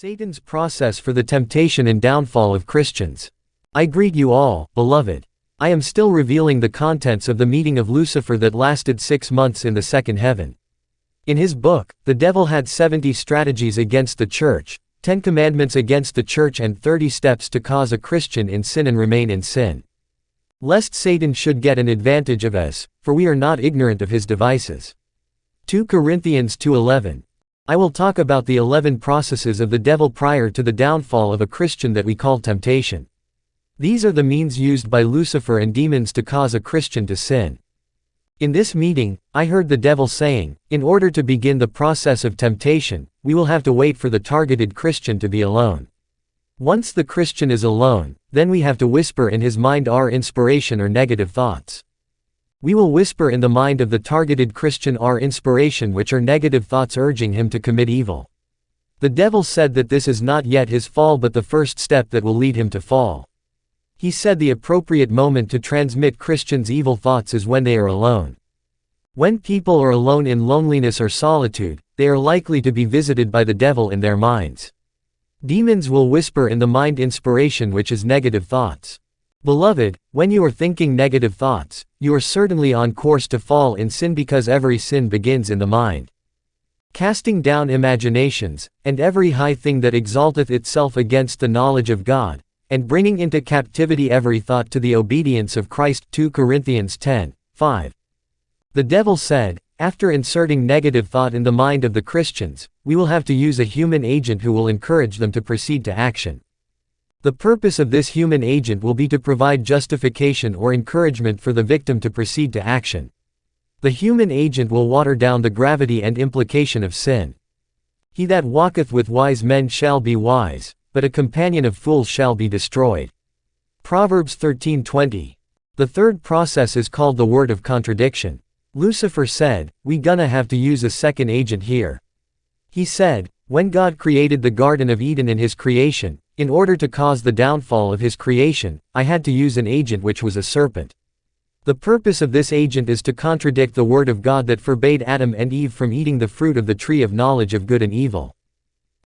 Satan's process for the temptation and downfall of Christians. I greet you all, beloved. I am still revealing the contents of the meeting of Lucifer that lasted 6 months in the second heaven. In his book, the devil had 70 strategies against the church, 10 commandments against the church and 30 steps to cause a Christian in sin and remain in sin. Lest Satan should get an advantage of us, for we are not ignorant of his devices. 2 Corinthians 2:11. I will talk about the 11 processes of the devil prior to the downfall of a Christian that we call temptation. These are the means used by Lucifer and demons to cause a Christian to sin. In this meeting, I heard the devil saying, in order to begin the process of temptation, we will have to wait for the targeted Christian to be alone. Once the Christian is alone, then we have to whisper in his mind our inspiration or negative thoughts. We will whisper in the mind of the targeted Christian our inspiration, which are negative thoughts urging him to commit evil. The devil said that this is not yet his fall but the first step that will lead him to fall. He said the appropriate moment to transmit Christians evil thoughts is when they are alone. When people are alone in loneliness or solitude, they are likely to be visited by the devil in their minds. Demons will whisper in the mind inspiration, which is negative thoughts. Beloved, when you are thinking negative thoughts, you are certainly on course to fall in sin, because every sin begins in the mind. Casting down imaginations, and every high thing that exalteth itself against the knowledge of God, and bringing into captivity every thought to the obedience of Christ. 2 Corinthians 10:5. The devil said, after inserting negative thought in the mind of the Christians, we will have to use a human agent who will encourage them to proceed to action. The purpose of this human agent will be to provide justification or encouragement for the victim to proceed to action. The human agent will water down the gravity and implication of sin. He that walketh with wise men shall be wise, but a companion of fools shall be destroyed. Proverbs 13:20. The third process is called the word of contradiction. Lucifer said, we gonna have to use a second agent here. He said, when God created the Garden of Eden in his creation, in order to cause the downfall of his creation, I had to use an agent which was a serpent. The purpose of this agent is to contradict the word of God that forbade Adam and Eve from eating the fruit of the tree of knowledge of good and evil.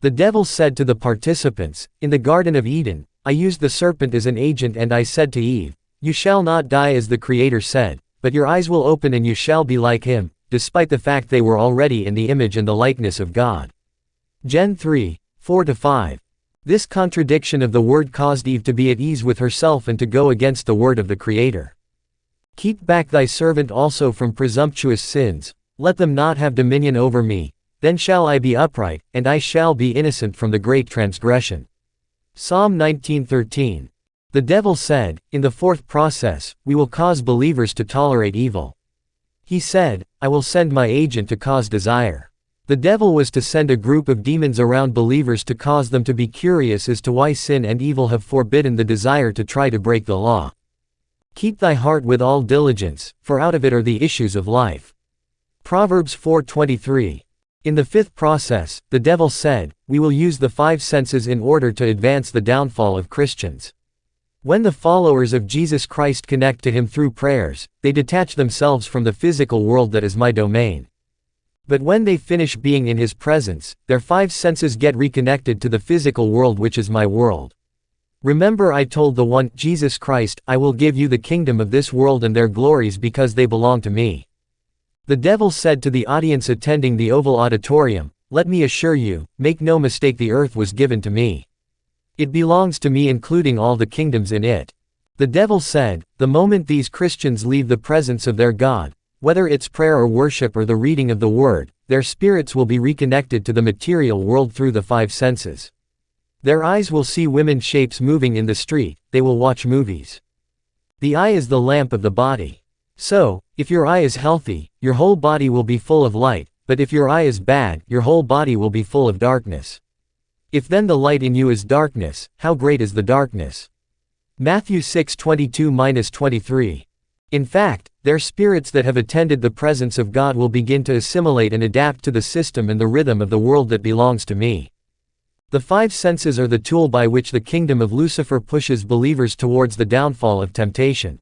The devil said to the participants, in the Garden of Eden, I used the serpent as an agent and I said to Eve, you shall not die as the Creator said, but your eyes will open and you shall be like him, despite the fact they were already in the image and the likeness of God. Gen 3:4-5. This contradiction of the word caused Eve to be at ease with herself and to go against the word of the Creator. Keep back thy servant also from presumptuous sins, let them not have dominion over me, then shall I be upright, and I shall be innocent from the great transgression. Psalm 19:13. The devil said, in the fourth process, we will cause believers to tolerate evil. He said, I will send my agent to cause desire. The devil was to send a group of demons around believers to cause them to be curious as to why sin and evil have forbidden the desire to try to break the law. Keep thy heart with all diligence, for out of it are the issues of life. Proverbs 4:23. In the fifth process, the devil said, we will use the 5 senses in order to advance the downfall of Christians. When the followers of Jesus Christ connect to him through prayers, they detach themselves from the physical world that is my domain. But when they finish being in his presence, their 5 senses get reconnected to the physical world which is my world. Remember I told the one, Jesus Christ, I will give you the kingdom of this world and their glories because they belong to me. The devil said to the audience attending the Oval Auditorium, let me assure you, make no mistake, the earth was given to me. It belongs to me, including all the kingdoms in it. The devil said, the moment these Christians leave the presence of their God, whether it's prayer or worship or the reading of the word, their spirits will be reconnected to the material world through the 5 senses. Their eyes will see women's shapes moving in the street, they will watch movies. The eye is the lamp of the body. So, if your eye is healthy, your whole body will be full of light, but if your eye is bad, your whole body will be full of darkness. If then the light in you is darkness, how great is the darkness? Matthew 6:22-23. In fact, their spirits that have attended the presence of God will begin to assimilate and adapt to the system and the rhythm of the world that belongs to me. The 5 senses are the tool by which the kingdom of Lucifer pushes believers towards the downfall of temptation.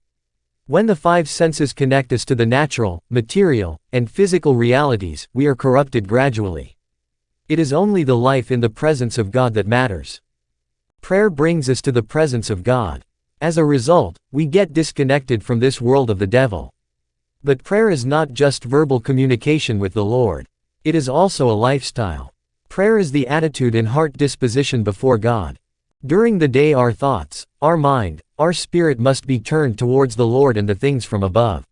When the 5 senses connect us to the natural, material, and physical realities, we are corrupted gradually. It is only the life in the presence of God that matters. Prayer brings us to the presence of God. As a result, we get disconnected from this world of the devil. But prayer is not just verbal communication with the Lord. It is also a lifestyle. Prayer is the attitude and heart disposition before God. During the day our thoughts, our mind, our spirit must be turned towards the Lord and the things from above.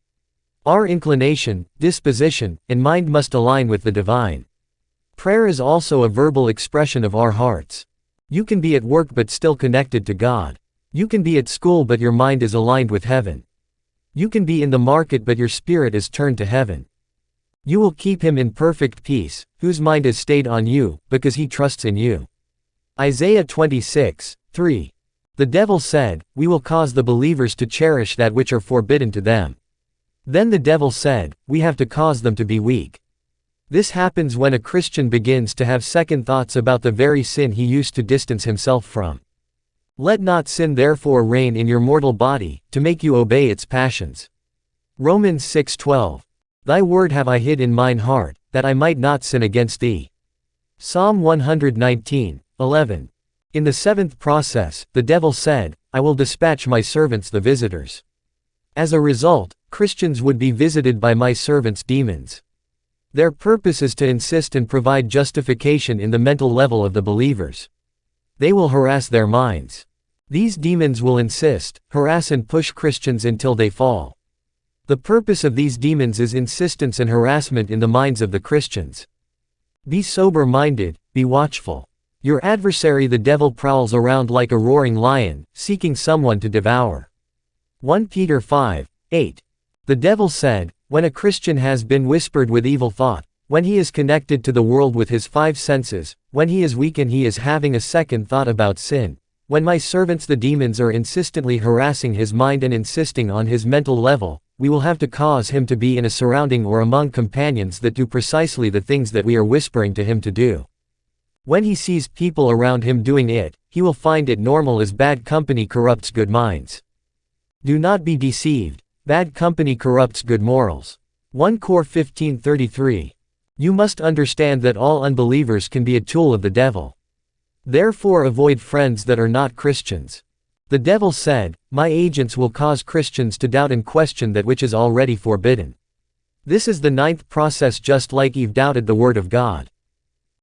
Our inclination, disposition, and mind must align with the divine. Prayer is also a verbal expression of our hearts. You can be at work but still connected to God. You can be at school but your mind is aligned with heaven. You can be in the market but your spirit is turned to heaven. You will keep him in perfect peace, whose mind is stayed on you, because he trusts in you. Isaiah 26:3. The devil said, "We will cause the believers to cherish that which are forbidden to them." Then the devil said, "We have to cause them to be weak." This happens when a Christian begins to have second thoughts about the very sin he used to distance himself from. Let not sin therefore reign in your mortal body, to make you obey its passions. Romans 6:12. Thy word have I hid in mine heart, that I might not sin against thee. Psalm 119:11. In the seventh process, the devil said, "I will dispatch my servants the visitors." As a result, Christians would be visited by my servants' demons. Their purpose is to insist and provide justification in the mental level of the believers. They will harass their minds. These demons will insist, harass and push Christians until they fall. The purpose of these demons is insistence and harassment in the minds of the Christians. Be sober-minded, be watchful. Your adversary the devil prowls around like a roaring lion, seeking someone to devour. 1 Peter 5:8. The devil said, when a Christian has been whispered with evil thought, when he is connected to the world with his five senses, when he is weak and he is having a second thought about sin, when my servants the demons are insistently harassing his mind and insisting on his mental level, we will have to cause him to be in a surrounding or among companions that do precisely the things that we are whispering to him to do. When he sees people around him doing it, he will find it normal, as bad company corrupts good minds. Do not be deceived. Bad company corrupts good morals. 1 Cor 15:33. You must understand that all unbelievers can be a tool of the devil. Therefore avoid friends that are not Christians. The devil said, my agents will cause Christians to doubt and question that which is already forbidden. This is the ninth process, just like Eve doubted the word of God.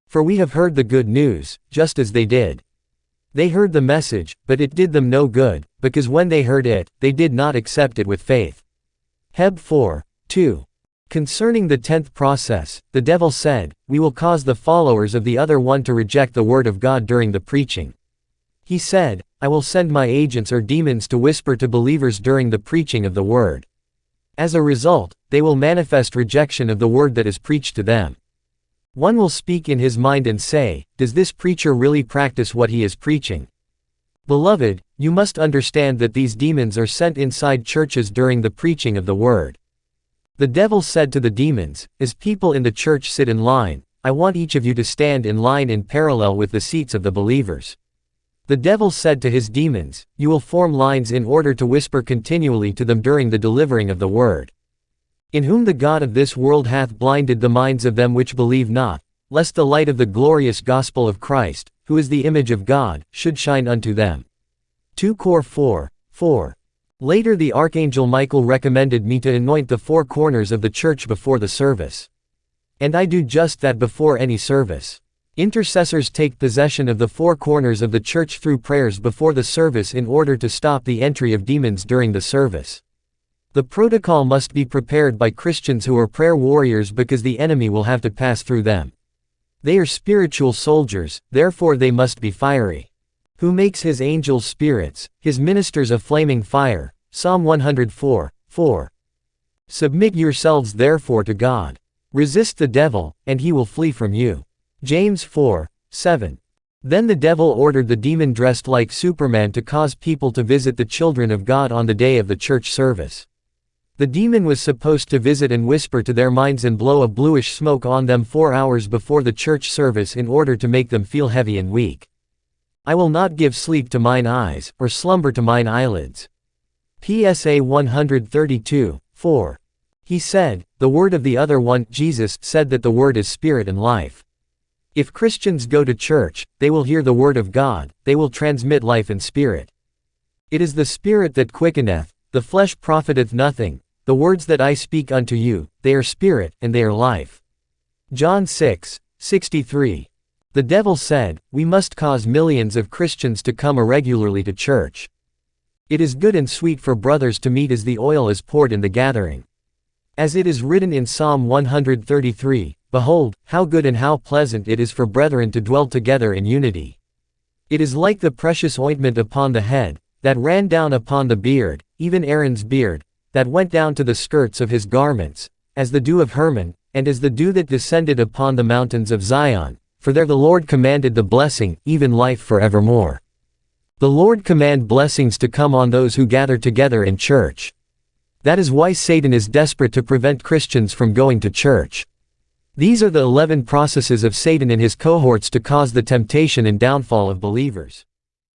For we have heard the good news, just as they did. They heard the message, but it did them no good, because when they heard it, they did not accept it with faith. Heb 4:2. Concerning the 10th process, the devil said, we will cause the followers of the other one to reject the word of God during the preaching. He said, I will send my agents or demons to whisper to believers during the preaching of the word. As a result, they will manifest rejection of the word that is preached to them. One will speak in his mind and say, does this preacher really practice what he is preaching? Beloved, you must understand that these demons are sent inside churches during the preaching of the word. The devil said to the demons, as people in the church sit in line, I want each of you to stand in line in parallel with the seats of the believers. The devil said to his demons, you will form lines in order to whisper continually to them during the delivering of the word. In whom the God of this world hath blinded the minds of them which believe not, lest the light of the glorious gospel of Christ, who is the image of God, should shine unto them. 2 Cor 4:4. Later the archangel Michael recommended me to anoint the four corners of the church before the service. And I do just that before any service. Intercessors take possession of the four corners of the church through prayers before the service in order to stop the entry of demons during the service. The protocol must be prepared by Christians who are prayer warriors, because the enemy will have to pass through them. They are spiritual soldiers, therefore they must be fiery. Who makes his angels spirits, his ministers a flaming fire. Psalm 104:4. Submit yourselves therefore to God. Resist the devil, and he will flee from you. James 4:7. Then the devil ordered the demon dressed like Superman to cause people to visit the children of God on the day of the church service. The demon was supposed to visit and whisper to their minds and blow a bluish smoke on them 4 hours before the church service in order to make them feel heavy and weak. I will not give sleep to mine eyes, or slumber to mine eyelids. PSA 132:4. He said, the word of the other one, Jesus, said that the word is spirit and life. If Christians go to church, they will hear the word of God, they will transmit life and spirit. It is the Spirit that quickeneth, the flesh profiteth nothing. The words that I speak unto you, they are spirit, and they are life. John 6:63. The devil said, we must cause millions of Christians to come irregularly to church. It is good and sweet for brothers to meet as the oil is poured in the gathering. As it is written in Psalm 133, behold, how good and how pleasant it is for brethren to dwell together in unity. It is like the precious ointment upon the head, that ran down upon the beard, even Aaron's beard, that went down to the skirts of his garments, as the dew of Hermon, and as the dew that descended upon the mountains of Zion, for there the Lord commanded the blessing, even life forevermore. The Lord command blessings to come on those who gather together in church. That is why Satan is desperate to prevent Christians from going to church. These are the 11 processes of Satan and his cohorts to cause the temptation and downfall of believers.